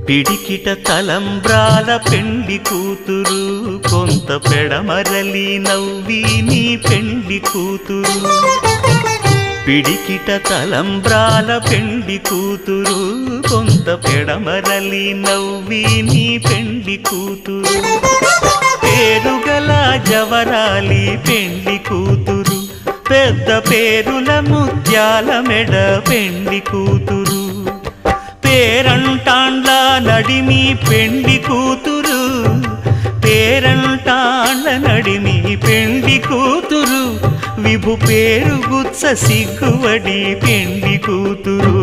పిడికిట తలంబ్రాల పెండ్లి కూతురు, కొంత పెడమరలి నవ్వి నీ పెండ్లి కూతురు. పిడికిట తలంబ్రాల పెండ్లి కూతురు, కొంత పెడమరలి నవ్వి నీ పెండ్లి కూతురు. పేరుగల జవరాలి పెండ్లి కూతురు, పెద్ద పేరుల ముత్యాల మెడ పెండ్లి కూతురు. పేరంటాండ్ల నడిమి పెండ్లి కూతురు, పేరంటాండ్ల నడిమి పెండ్లి కూతురు. విభు పేరు గుత్స సిగ్గువడి పెండ్లి కూతురు.